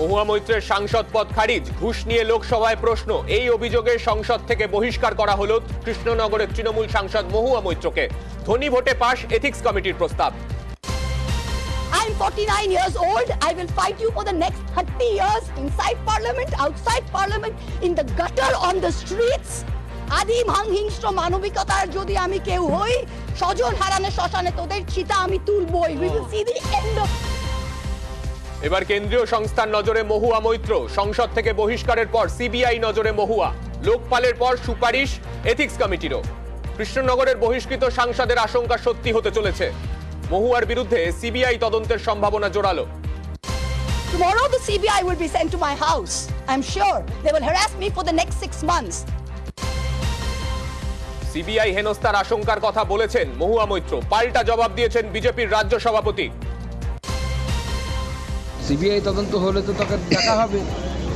মহুয়া মৈত্রের সাংসদ পদ খারিজ, ঘুষ নিয়ে লোকসভায় প্রশ্ন। এই অভিযোগে সংসদ থেকে বহিষ্কার করা হলো কৃষ্ণনগরের তৃণমূল সাংসদ মহুয়া মৈত্রকে। ধ্বনি ভোটে পাশ এথিক্স কমিটির প্রস্তাব। I'm 49 years old. I will fight you for the next 30 years inside parliament, outside parliament, in the gutter, on the streets. আদিম হিংস্র মানবিকতার যদি আমি কেউ হই, স্বজন হারানো শ্মশানে তোদের চিতা আমি তুলবই। We will see the end of. এবার কেন্দ্রীয় সংস্থার নজরে মহুয়া মৈত্র। সংসদ থেকে বহিষ্কারের পর সিবিআই নজরে মহুয়া। লোকপালের পর সুপারিশ এথিক্স কমিটিরও। কৃষ্ণনগরের বহিষ্কৃত সাংসদের আশঙ্কা সত্যি হতে চলেছে। মহুয়ার বিরুদ্ধে সিবিআই তদন্তের সম্ভাবনা জোরালো। Tomorrow the CBI will be sent to my house. I'm sure they will harass me for the next 6 months. CBI হেনস্থার আশঙ্কার কথা বলেছেন মহুয়া মৈত্র। পাল্টা জবাব দিয়েছেন বিজেপির রাজ্য সভাপতি। সিবিআই তদন্ত হলে তো তাকে ডাকা হবে,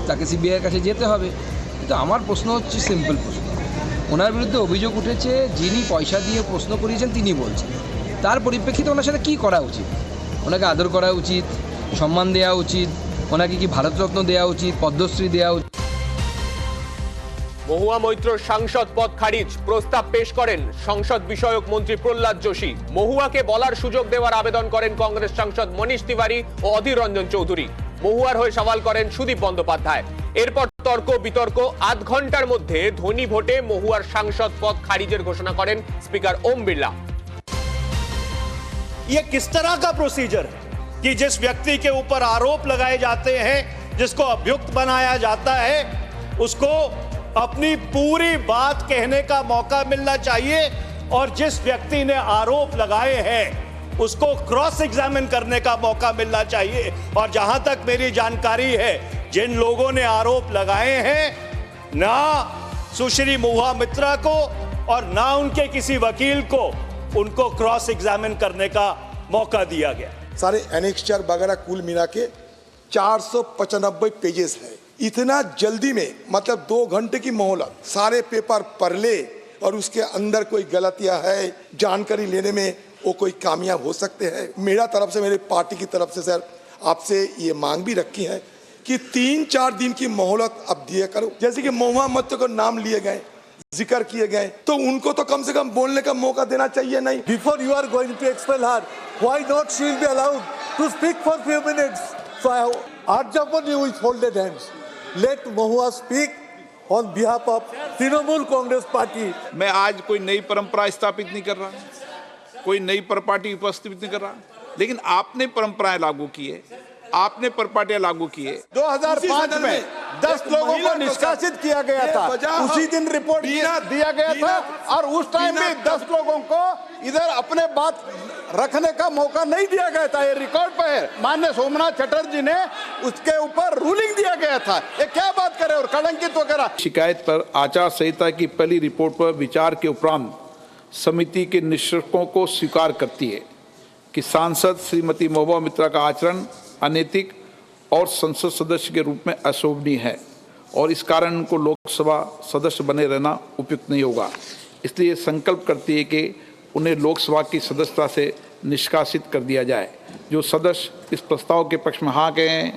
তাকে সিবিআইয়ের কাছে যেতে হবে। কিন্তু আমার প্রশ্ন হচ্ছে সিম্পল প্রশ্ন, ওনার বিরুদ্ধে অভিযোগ উঠেছে, যিনি পয়সা দিয়ে প্রশ্ন করিয়েছেন তিনি বলছেন। তার পরিপ্রেক্ষিতে ওনার সাথে কী করা উচিত? ওনাকে আদর করা উচিত, সম্মান দেওয়া উচিত, ওনাকে কি ভারতরত্ন দেওয়া উচিত, পদ্মশ্রী দেওয়া উচিত? মহুয়া মৈত্রর সাংসদ পদ খারিজ, প্রস্তাব পেশ করেন সংসদ বিষয়ক মন্ত্রী প্রহ্লাদ যোশী। মহুয়াকে বলার সুযোগ দেওয়ার আবেদন করেন কংগ্রেস সাংসদ মনীষ তিওয়ারি ও অধীর রঞ্জন চৌধুরী। মহুয়ার হয়ে সওয়াল করেন সুদীপ বন্দ্যোপাধ্যায়। এরপর তর্ক বিতর্ক। আধ ঘন্টার মধ্যে ধ্বনি ভোটে মহুয়ার সাংসদ পদ খারিজের ঘোষণা করেন স্পিকার ওম बिरला। ये किस तरह का प्रोसीजर है कि जिस व्यक्ति के ऊपर आरोप लगाए जाते हैं, जिसको अभियुक्त बनाया जाता है, उसको अपनी पूरी बात कहने का मौका मिलना चाहिए और जिस व्यक्ति ने आरोप लगाए हैं उसको क्रॉस एग्जामिन करने का मौका मिलना चाहिए। और जहां तक मेरी जानकारी है, जिन लोगों ने आरोप लगाए हैं, ना सुश्री महुआ मित्रा को और ना उनके किसी वकील को उनको क्रॉस एग्जामिन करने का मौका दिया गया। सारे एनेक्स्चर वगैरह कुल मिला के 495 पेजेस है। इतना जल्दी में, मतलब 2 घंटे की मोहलत, सारे पेपर पढ़ ले और उसके अंदर कोई गलतियां है जानकारी लेने में वो कोई कामयाब हो सकते हैं। मेरा तरफ से, मेरी पार्टी की तरफ से सर आपसे ये मांग भी रखी है कि 3-4 दिन की मोहलत अब दिया करो। जैसे कि महुआ मैत्रो को नाम लिए गए, जिक्र किए गए, तो उनको तो कम से कम बोलने का मौका देना चाहिए। नहीं, Before you are going to expel her, why not she will be allowed to speak for few minutes? So I urge upon you with folded hands, let Mahua speak on behalf of Trinamool Congress Party. मैं आज कोई नई परंपरा स्थापित नहीं कर रहा, कोई नई परपाटी उपस्थित नहीं कर रहा, लेकिन आपने परंपराएं लागू की है, आपने परपाटियां लागू की है। 2005 में 10 लोगों को निष्कासित किया गया था, उसी दिन रिपोर्ट दिया गया था और उस टाइम भी 10 लोगों को इधर अपने बात रखने का मौका नहीं दिया गया था। ये रिकॉर्ड पे है, माननीय सोमनाथ चटर्जी ने उसके ऊपर रूलिंग दिया गया था। ये क्या बात करे और कलंकित वगैरह। शिकायत पर आचार संहिता की पहली रिपोर्ट पर विचार के उपरांत समिति के निष्कर्षों को स्वीकार करती है कि सांसद श्रीमती महुआ मित्रा का आचरण अनैतिक और संसद सदस्य के रूप में अशोभनीय है और इस कारण उनको लोकसभा सदस्य बने रहना उपयुक्त नहीं होगा। इसलिए संकल्प करती है कि उन्हें लोकसभा की सदस्यता से निष्कासित कर दिया जाए। जो सदस्य इस प्रस्ताव के पक्ष में हाँ कहें,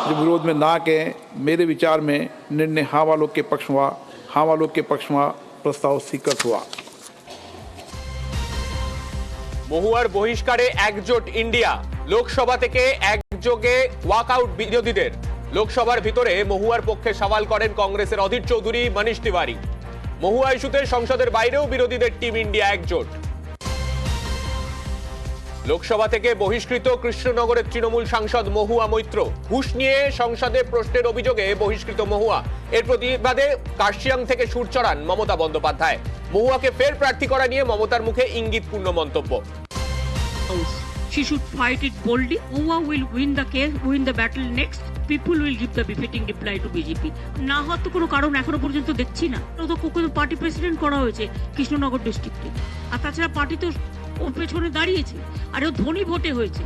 जो विरोध में ना कहें, मेरे विचार में निर्णय हाँ वालों के पक्ष हुआ, हाँ वालों के पक्ष में प्रस्ताव स्वीकृत हुआ। মহুয়ার বহিষ্কারে একজোট ইন্ডিয়া। লোকসভা থেকে একযোগে ওয়াকআউট বিরোধীদের। লোকসভার ভিতরে মহুয়ার পক্ষে সওয়াল করেন কংগ্রেসের অধীর চৌধুরী, মনীষ তিওয়ারি। মহুয়া ইস্যুতে সংসদের বাইরেও বিরোধীদের টিম ইন্ডিয়া একজোট। লোকসভা থেকে বহিষ্কৃত কৃষ্ণনগরের তৃণমূল সাংসদ মহুয়া মৈত্র। ঘুষ নিয়ে সংসদে প্রশ্নের অভিযোগে বহিষ্কৃত মহুয়া। এর প্রতিবাদে কার্শিয়াং থেকে সুর চড়ান মমতা বন্দ্যোপাধ্যায়। মহুয়াকে ফের প্রার্থী করা নিয়ে মমতার মুখে ইঙ্গিতপূর্ণ মন্তব্য। She should fight it boldly. Mahua will win the case, win the battle next. People will give the befitting reply to BJP. না হওয়ার তো কোনো কারণ এখনো পর্যন্ত দেখছি না। তো কোকো পার্টি প্রেসিডেন্ট করা হয়েছে কৃষ্ণনগর ডিস্ট্রিক্টে, আর তাছাড়া পার্টি তো ওর পেছনে দাঁড়িয়েছে, আর ও ধ্বনি ভোটে হয়েছে।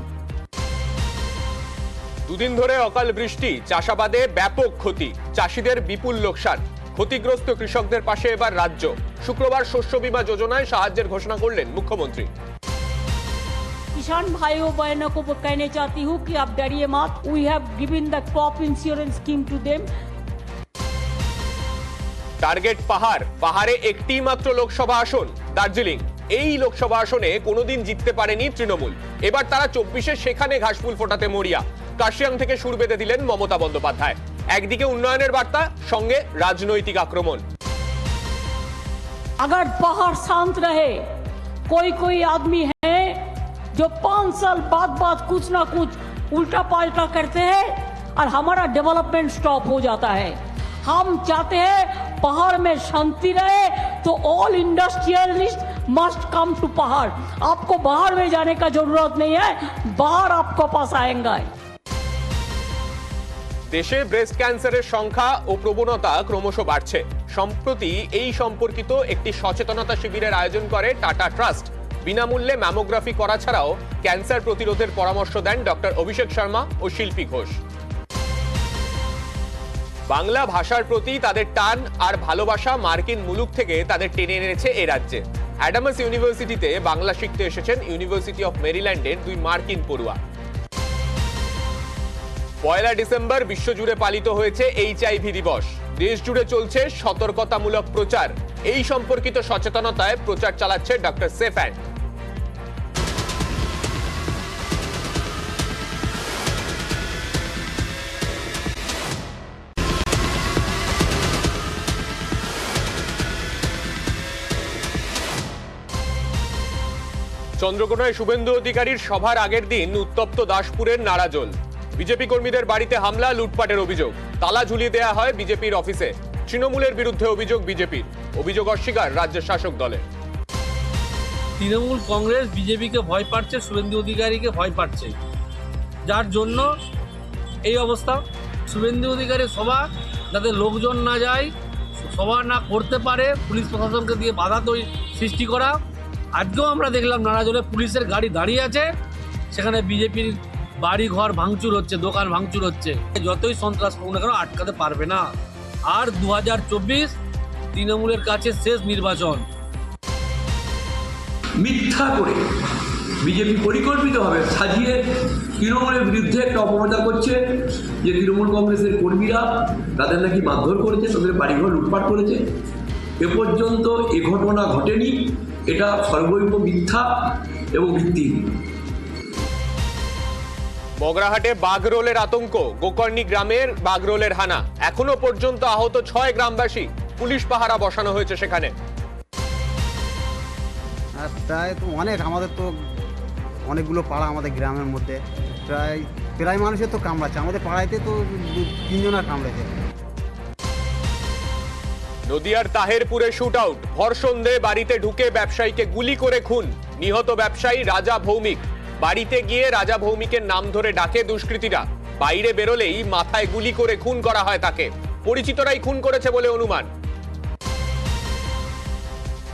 দুদিন ধরে অকাল বৃষ্টি, চাষাবাদে ব্যাপক ক্ষতি, চাষিদের বিপুল লোকসান। ক্ষতিগ্রস্ত কৃষকদের পাশে এবার রাজ্য। শুক্রবার শস্য বীমা যোজনায় সাহায্যের ঘোষণা করলেন মুখ্যমন্ত্রী। किसान भाइयों बहनों को कहना चाहती हूँ कि आप डरिए मत। We have given the crop insurance scheme to them. Target পাহাড়ে একটি মাত্র লোকসভা আসন দার্জিলিং। এই লোকসভা আসনে কোনোদিন জিততে পারেনি তৃণমূল। এবার তারা 24-এ সেখানে ঘাসফুল ফোটাতে মরিয়া। কাশিয়াং থেকে সুর বেঁধে দিলেন মমতা বন্দ্যোপাধ্যায়। একদিকে উন্নয়নের বার্তা, সঙ্গে রাজনৈতিক আক্রমণ। अगर पहाड़ शांत रहे, कोई आदमी है जो 5 साल बाद कुछ ना कुछ उल्टा पाल्टा करते हैं और हमारा डेवलपमेंट स्टॉप हो जाता है। हम चाहते हैं पहाड़ में शांति रहे, तो all industrialist must come to pahar. आपको बाहर में जाने का जरूरत नहीं है, बाहर आपको पास आएंगे। দেশে ব্রেস্ট ক্যান্সারের সংখ্যা ও প্রবণতা ক্রমশ বাড়ছে। সম্প্রতি এই সম্পর্কিত একটি সচেতনতা শিবিরের আয়োজন করে টাটা ট্রাস্ট। বিনামূল্যে ম্যামোগ্রাফি করা ছাড়াও ক্যান্সার প্রতিরোধের পরামর্শ দেন ডক্টর অভিষেক শর্মা ও শিল্পী ঘোষ। বাংলা ভাষার প্রতি তাদের টান আর ভালোবাসা মার্কিন মুলুক থেকে তাদের টেনে এনেছে এ রাজ্যে। অ্যাডামাস ইউনিভার্সিটিতে বাংলা শিখতে এসেছেন ইউনিভার্সিটি অফ মেরিল্যান্ডের 2 মার্কিন পড়ুয়া। 1 ডিসেম্বর বিশ্বজুড়ে পালিত হয়েছে HIV দিবস। দেশ জুড়ে চলছে সতর্কতামূলক প্রচার। এই সম্পর্কিত সচেতনতায় প্রচার চালাচ্ছে ডক্টর সেফ্যান। চন্দ্রকোনায় শুভেন্দু অধিকারীর সভার আগের দিন উত্তপ্ত দাসপুরের নারাজোল। বিজেপি কর্মীদের বাড়িতে হামলা, লুটপাটের অভিযোগ। তালা ঝুলিয়ে দেয়া হয় বিজেপির অফিসে। তৃণমূলের বিরুদ্ধে অভিযোগ বিজেপির। অভিযোগ অস্বীকার রাজ্যের শাসক দলের। তৃণমূল কংগ্রেস বিজেপিকে ভয় পাচ্ছে, শুভেন্দু অধিকারীকে ভয় পাচ্ছে, যার জন্য এই অবস্থা। শুভেন্দু অধিকারীর সভা যাতে লোকজন না যায়, সভা না করতে পারে, পুলিশ প্রশাসনকে দিয়ে বাধা সৃষ্টি করা। আজকেও আমরা দেখলাম নারাজলে পুলিশের গাড়ি দাঁড়িয়ে আছে, সেখানে বিজেপির বাড়ি ঘর ভাঙচুর হচ্ছে, দোকান ভাঙচুর হচ্ছে। যতই সন্ত্রাস হোক না কেন আটকাতে পারবে না। আর 2024 তৃণমূলের কাছে শেষ নির্বাচন। মিথ্যা করে বিজেপি পরিকল্পিতভাবে সাজিয়ে তৃণমূলের বিরুদ্ধে একটা অপপ্রচার করছে যে তৃণমূল কংগ্রেসের কর্মীরা তাদের নাকি মারধর করেছে, তাদের বাড়িঘর লুটপাট করেছে। এ পর্যন্ত এ ঘটনা ঘটেনি। এটা সর্বৈব মিথ্যা এবং ভিত্তিহীন। বগরাহাটে বাগরোলের আতঙ্ক। গোকর্ণী গ্রামের বাগরোলের হানা। এখনো পর্যন্ত আহত 6 গ্রামবাসী। পুলিশ পাহারা বসানো হয়েছে সেখানে। প্রায় তো অনেক, আমাদের তো অনেকগুলো পাড়া আমাদের গ্রামের মধ্যে, প্রায় মানুষের তো কামড়াচ্ছে। আমাদের পাড়াইতে তো 2-3 জনের কামড়েছে। নদিয়ার তাহেরপুরে শুট আউট। ভর সন্ধে বাড়িতে ঢুকে ব্যবসায়ীকে গুলি করে খুন। নিহত ব্যবসায়ী রাজা ভৌমিক। বাড়িতে গিয়ে রাজা ভৌমিকের নাম ধরে ডাকে দুষ্কৃতীরা। বাইরে বেরোলেই মাথায় গুলি করে খুন করা হয় তাকে। পরিচিতরাই খুন করেছে বলে অনুমান।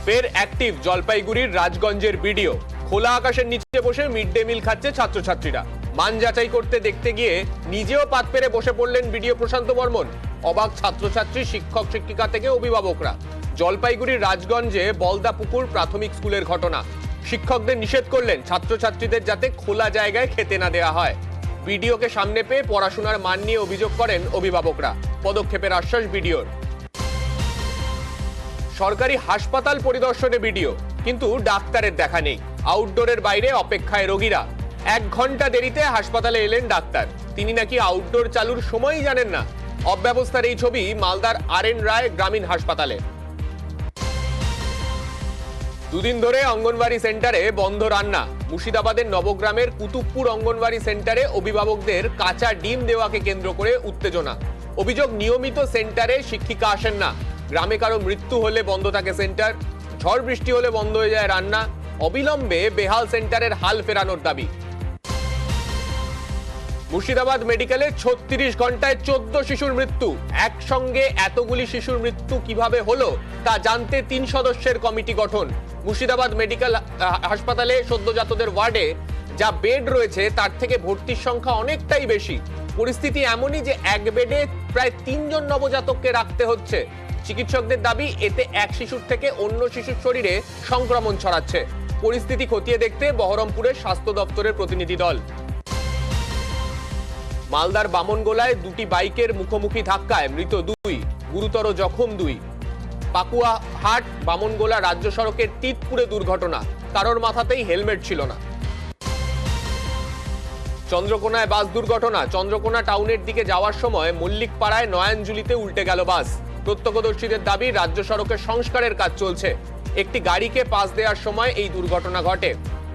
ফের অ্যাক্টিভ জলপাইগুড়ির রাজগঞ্জের ভিডিও। খোলা আকাশের নিচে বসে মিড ডে মিল খাচ্ছে ছাত্রছাত্রীরা। মান যাচাই করতে দেখতে গিয়ে নিজেও পাত পেরে বসে পড়লেন ভিডিও প্রশান্ত বর্মন। অবাক ছাত্রছাত্রী, শিক্ষক শিক্ষিকা থেকে অভিভাবকরা। জলপাইগুড়ির রাজগঞ্জে বলদাপুকুর প্রাথমিক স্কুলের ঘটনা। শিক্ষকদের নিষেধ করলেন ছাত্রছাত্রীদের যাতে খোলা জায়গায় খেতে না দেওয়া হয়। ভিডিওকে সামনে পেয়ে পড়াশোনার মান নিয়ে অভিযোগ করেন অভিভাবকরা। পদক্ষেপের আশ্বাস ভিডিওর। সরকারি হাসপাতাল পরিদর্শনে ভিডিও, কিন্তু ডাক্তারের দেখা নেই। আউটডোরের বাইরে অপেক্ষায় রোগীরা। 1 ঘন্টা দেরিতে হাসপাতালে এলেন ডাক্তার। তিনি নাকি আউটডোর চালুর সময়ই জানেন না। অব্যবস্থার এই ছবি মালদার RN রায় গ্রামীণ হাসপাতালে। 2 দিন ধরে অঙ্গনওয়াড়ি সেন্টারে বন্ধ রান্না। মুর্শিদাবাদের নবগ্রামের কুতুবপুর অঙ্গনওয়াড়ি সেন্টারে অভিভাবকদের কাঁচা ডিম দেওয়াকে কেন্দ্র করে উত্তেজনা। অভিযোগ, নিয়মিত সেন্টারে শিক্ষিকা আসেন না। গ্রামে কারো মৃত্যু হলে বন্ধ থাকে সেন্টার। ঝড় বৃষ্টি হলে বন্ধ হয়ে যায় রান্না। অবিলম্বে বেহাল সেন্টারের হাল ফেরানোর দাবি। মুর্শিদাবাদ মেডিকেলে 36 ঘন্টায় 14 শিশুর মৃত্যু। একসঙ্গে এতগুলি শিশুর মৃত্যু কিভাবে হলো তা জানতে 3 সদস্যের কমিটি গঠন। মুর্শিদাবাদ মেডিকেল হাসপাতালে সদ্যজাতদের ওয়ার্ডে যা বেড রয়েছে তার থেকে ভর্তির সংখ্যা অনেকটাই বেশি। পরিস্থিতি এমনই যে এক বেডে প্রায় 3 জন নবজাতককে রাখতে হচ্ছে। চিকিৎসকদের দাবি, এতে এক শিশুর থেকে অন্য শিশুর শরীরে সংক্রমণ ছড়াচ্ছে। পরিস্থিতি খতিয়ে দেখতে বহরমপুরের স্বাস্থ্য দপ্তরের প্রতিনিধি দল। মালদার বামনগোলায় দুটি বাইকের মুখোমুখি ধাক্কায় মৃত 2, গুরুতর জখম 2। পাকুয়া হাট বামনগোলা রাজ্য সড়কের তিতপুরে দুর্ঘটনা, কারোর মাথাতেই হেলমেট ছিল না। চন্দ্রকোনায় বাস দুর্ঘটনা, চন্দ্রকোনা টাউনের দিকে যাওয়ার সময় মল্লিকপাড়ায় নয়াঞ্জুলিতে উল্টে গেল বাস। প্রত্যক্ষদর্শীদের দাবি রাজ্য সড়কের সংস্কারের কাজ চলছে। একটি গাড়িকে পাস দেওয়ার সময় এই দুর্ঘটনা ঘটে।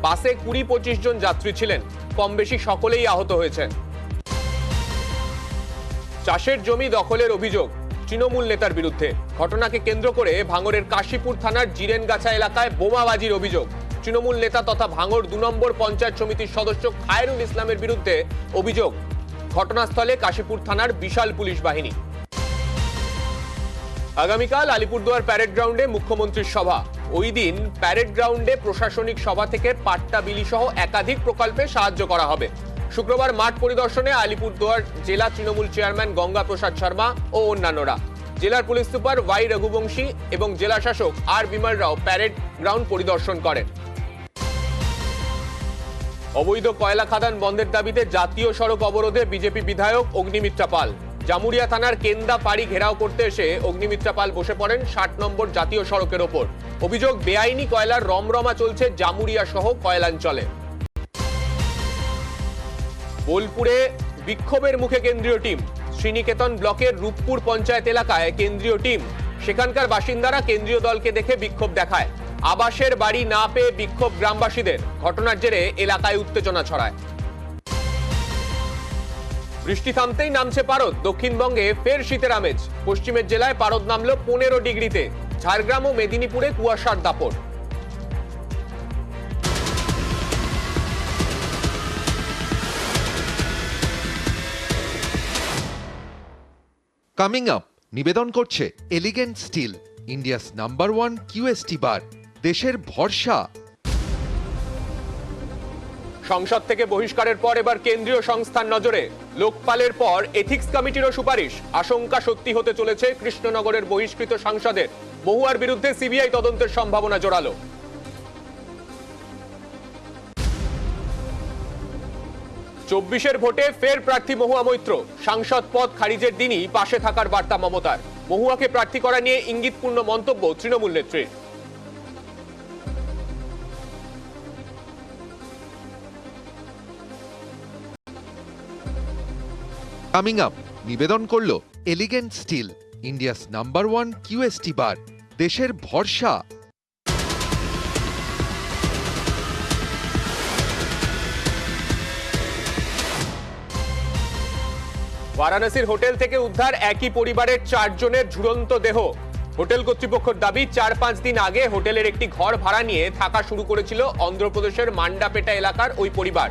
বাসে 20-25 জন যাত্রী ছিলেন, কম বেশি সকলেই আহত হয়েছেন। চাষের জমি দখলের অভিযোগ তৃণমূল নেতার বিরুদ্ধে। ঘটনাকে কেন্দ্র করে ভাঙড়ের কাশীপুর থানার জিরেনগাছা এলাকায় বোমাবাজির অভিযোগ। তৃণমূল নেতা তথা ভাঙড় 2 নম্বর পঞ্চায়েত সমিতির সদস্য খায়রুল ইসলামের বিরুদ্ধে অভিযোগ। ঘটনাস্থলে কাশীপুর থানার বিশাল পুলিশ বাহিনী। আগামীকাল আলিপুরদুয়ার প্যারেড গ্রাউন্ডে মুখ্যমন্ত্রীর সভা। ওই দিন প্যারেড গ্রাউন্ডে প্রশাসনিক সভা থেকে পাট্টা বিলি সহ একাধিক প্রকল্পে সাহায্য করা হবে। শুক্রবার মাঠ পরিদর্শনে আলিপুরদুয়ার জেলা তৃণমূল চেয়ারম্যান গঙ্গা প্রসাদ শর্মা ও অন্যান্যরা। জেলার পুলিশ সুপার ওয়াই রঘুবংশী এবং জেলা শাসক আর বিমল রাও প্যারেড গ্রাউন্ড পরিদর্শন করেন। অবৈধ কয়লা খাদান বন্ধের দাবিতে জাতীয় সড়ক অবরোধে বিজেপি বিধায়ক অগ্নিমিত্রা পাল। জামুরিয়া থানার কেন্দা পাড়ি ঘেরাও করতে এসে অগ্নিমিত্রা পাল বসে পড়েন 60 নম্বর জাতীয় সড়কের ওপর। অভিযোগ, বেআইনি কয়লার রমরমা চলছে জামুরিয়া সহ কয়লাঞ্চলে। বোলপুরে বিক্ষোভের মুখে কেন্দ্রীয় টিম। শ্রীনিকেতন ব্লকের রূপপুর পঞ্চায়েত এলাকায় কেন্দ্রীয় টিম। সেখানকার বাসিন্দারা কেন্দ্রীয় দলকে দেখে বিক্ষোভ দেখায়। আবাসের বাড়ি না পেয়ে বিক্ষোভ গ্রামবাসীদের। ঘটনার জেরে এলাকায় উত্তেজনা ছড়ায়। বৃষ্টি থামতেই নামছে পারদ। দক্ষিণবঙ্গে ফের শীতের আমেজ। পশ্চিমের জেলায় পারদ নামল 15 ডিগ্রিতে। ঝাড়গ্রাম ও মেদিনীপুরে কুয়াশার দাপট। কামিং আপ নিবেদন করছে elegant steel, India's number 1 QST bar, দেশের ভরসা। সংসদ থেকে বহিষ্কারের পর এবার কেন্দ্রীয় সংস্থার নজরে। লোকপালের পর এথিক্স কমিটিরও সুপারিশ। আশঙ্কা সত্যি হতে চলেছে কৃষ্ণনগরের বহিষ্কৃত সাংসদের। মহুয়ার বিরুদ্ধে সিবিআই তদন্তের সম্ভাবনা জোরালো। 24-এর ভোটে ফের প্রার্থী মহুয়া মৈত্র। সাংসদ পদ খারিজের দিনই পাশে থাকার বার্তা মমতার। মহুয়াকে প্রার্থী করা নিয়ে ইঙ্গিতপূর্ণ মন্তব্য তৃণমূল নেত্রীর। কামিং আপ নিবেদন করলো elegant steel, India's number 1 QST bar, দেশের ভরসা। বারাণসীর হোটেল থেকে উদ্ধার একই পরিবারের 4 জনের ঝুলন্ত দেহ। হোটেল কর্তৃপক্ষের দাবি 4-5 দিন আগে হোটেলের একটি ঘর ভাড়া নিয়ে থাকা শুরু করেছিল অন্ধ্রপ্রদেশের মান্ডাপেটা এলাকার ওই পরিবার।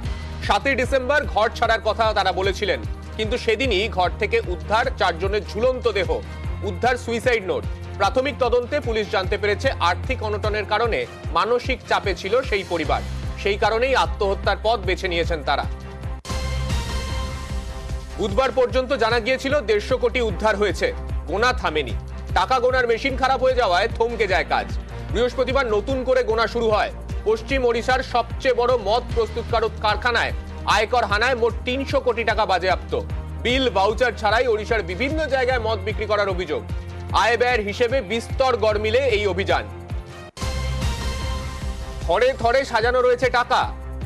7ই ডিসেম্বর ঘর ছাড়ার কথা তারা বলেছিলেন, কিন্তু সেদিনই ঘর থেকে উদ্ধার 4 জনের ঝুলন্ত দেহ। উদ্ধার সুইসাইড নোট। প্রাথমিক তদন্তে পুলিশ জানতে পেরেছে আর্থিক অনটনের কারণে মানসিক চাপে ছিল সেই পরিবার। সেই কারণেই আত্মহত্যার পথ বেছে নিয়েছেন তারা। বুধবার পর্যন্ত জানা গিয়েছিল 150 কোটি উদ্ধার হয়েছে। গোনা থামেনি। টাকা গোনার মেশিন খারাপ হয়ে যাওয়ায় থমকে যায় কাজ। বৃহস্পতিবার নতুন করে গোনা শুরু হয়। পশ্চিম ওড়িশার সবচেয়ে বড় মদ প্রস্তুতকারক কারখানায় আয়কর হানায় মোট 300 কোটি টাকা বাজেয়াপ্ত। বিল ভাউচার ছাড়াই ওড়িশার বিভিন্ন জায়গায় মদ বিক্রি করার অভিযোগ। আয় ব্যয়ের হিসেবে বিস্তর গড়মিলে এই অভিযান। থরে থরে সাজানো রয়েছে টাকা।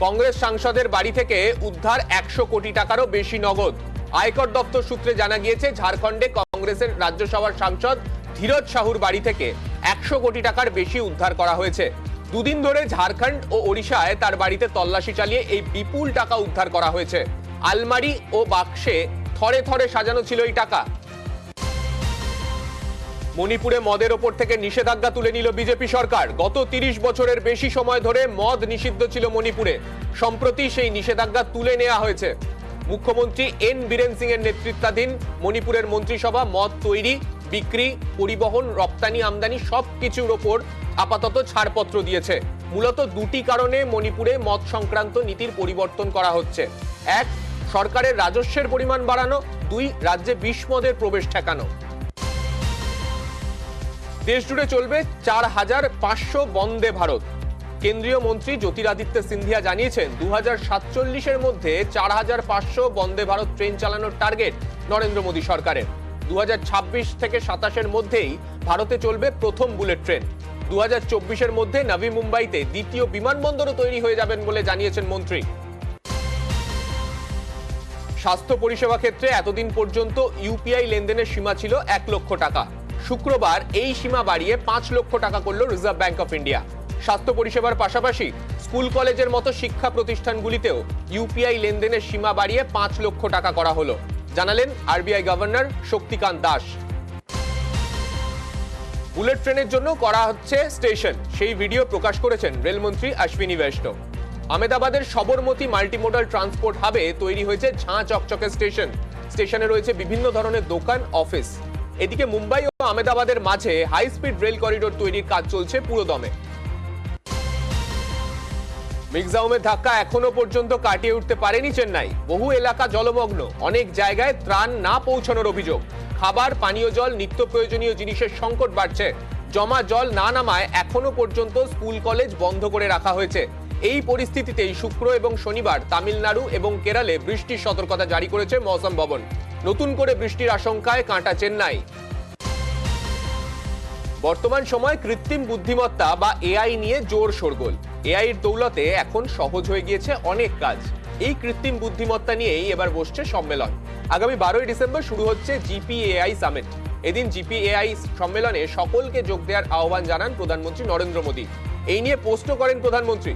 কংগ্রেস সাংসদের বাড়ি থেকে উদ্ধার 100 কোটি টাকারও বেশি নগদ। আয়কর দপ্তর সূত্রে জানা গিয়েছে ঝাড়খণ্ডে কংগ্রেসের রাজ্যসভার সাংসদ ধীরজ সাহুর বাড়ি থেকে 100 কোটি টাকার বেশি উদ্ধার করা হয়েছে। দুদিন ধরে ঝাড়খণ্ড ও ওড়িশায় তার বাড়িতে তল্লাশি চালিয়ে এই বিপুল টাকা উদ্ধার করা হয়েছে। আলমারি ও বাক্সে থরে থরে সাজানো ছিল এই টাকা। মণিপুরে মদের ওপর থেকে নিষেধাজ্ঞা তুলে নিল বিজেপি সরকার। গত 30 বছরের বেশি সময় ধরে মদ নিষিদ্ধ ছিল মণিপুরে। সম্প্রতি সেই নিষেধাজ্ঞা তুলে নেওয়া হয়েছে। মুখ্যমন্ত্রী এন বীরেন সিং এর নেতৃত্বাধীন মণিপুরের মন্ত্রিসভা মদ তৈরি, বিক্রি, পরিবহন, রপ্তানি, আমদানি সবকিছুর ওপর আপাতত ছাড়পত্র দিয়েছে। মূলত দুটি কারণে মণিপুরে মদ সংক্রান্ত নীতির পরিবর্তন করা হচ্ছে। 1, সরকারের রাজস্বের পরিমাণ বাড়ানো। 2, রাজ্যে বিষ মদের প্রবেশ ঠেকানো। দেশ জুড়ে চলবে 4500 বন্দে ভারত। কেন্দ্রীয় মন্ত্রী জ্যোতিরাদিত্য সিন্ধিয়া জানিয়েছেন 2047-এর মধ্যে 4500 বন্দে ভারত ট্রেন চালানোর টার্গেট নরেন্দ্র মোদী সরকারের। 2026 থেকে 27-এর মধ্যেই ভারতে চলবে প্রথম বুলেট ট্রেন। 2024-এর মধ্যে নবী মুম্বাইতে দ্বিতীয় বিমানবন্দরও তৈরি হয়ে যাবেন বলে জানিয়েছেন মন্ত্রী। স্বাস্থ্য পরিষেবা ক্ষেত্রে এতদিন পর্যন্ত ইউপিআই লেনদেনের সীমা ছিল 1 লক্ষ টাকা। শুক্রবার এই সীমা বাড়িয়ে 5 লক্ষ টাকা করল রিজার্ভ ব্যাংক অফ ইন্ডিয়া। স্বাস্থ্য পরিষেবার পাশাপাশি স্কুল কলেজের মতো শিক্ষা প্রতিষ্ঠানগুলিতেও ইউপিআই লেনদেনের সীমা বাড়িয়ে 5 লক্ষ টাকা করা হলো, জানালেন RBI governor Shaktikanta Das. Bullet ট্রেনের জন্য করা হচ্ছে স্টেশন, সেই ভিডিও প্রকাশ করেছেন রেলমন্ত্রী অশ্বিনী বৈষ্ণব। আহমেদাবাদের সবরমতী মাল্টিমোডাল ট্রান্সপোর্ট হাবে তৈরি হয়েছে ঝাঁ চকচকে স্টেশন। স্টেশনে রয়েছে বিভিন্ন ধরনের দোকান, অফিস। এদিকে মুম্বাই ও আহমেদাবাদের মাঝে হাই স্পিড রেল করিডোর তৈরির কাজ চলছে পুরোদমে। মিগজাউমের ধাক্কা এখনো পর্যন্ত কাটিয়ে উঠতে পারেনি চেন্নাই। বহু এলাকা জলমগ্ন, অনেক জায়গায় ত্রাণ না পৌঁছানোর অভিযোগ। খাবার, পানীয় জল, নিত্য প্রয়োজনীয় জিনিসের সংকট বাড়ছে। জমা জল না নামায় এখনো পর্যন্ত স্কুল কলেজ বন্ধ করে রাখা হয়েছে। এই পরিস্থিতিতেই শুক্র এবং শনিবার তামিলনাড়ু এবং কেরালে বৃষ্টির সতর্কতা জারি করেছে মৌসুম ভবন। নতুন করে বৃষ্টির আশঙ্কায় কাঁটা চেন্নাই। বর্তমান সময় কৃত্রিম বুদ্ধিমত্তা বা এআই নিয়ে জোর শোরগোল। এআই এর দৌলতে এখন সহজ হয়ে গিয়েছে অনেক কাজ। এই কৃত্রিম বুদ্ধিমত্তা নিয়েই এবার বসছে সম্মেলন। আগামী 12ই ডিসেম্বর শুরু হচ্ছে জিপিএআই সামিট। এদিন জিপিএআই সম্মেলনে সকলকে যোগ দেওয়ার আহ্বান জানান প্রধানমন্ত্রী নরেন্দ্র মোদী। এই নিয়ে পোস্টও করেন প্রধানমন্ত্রী।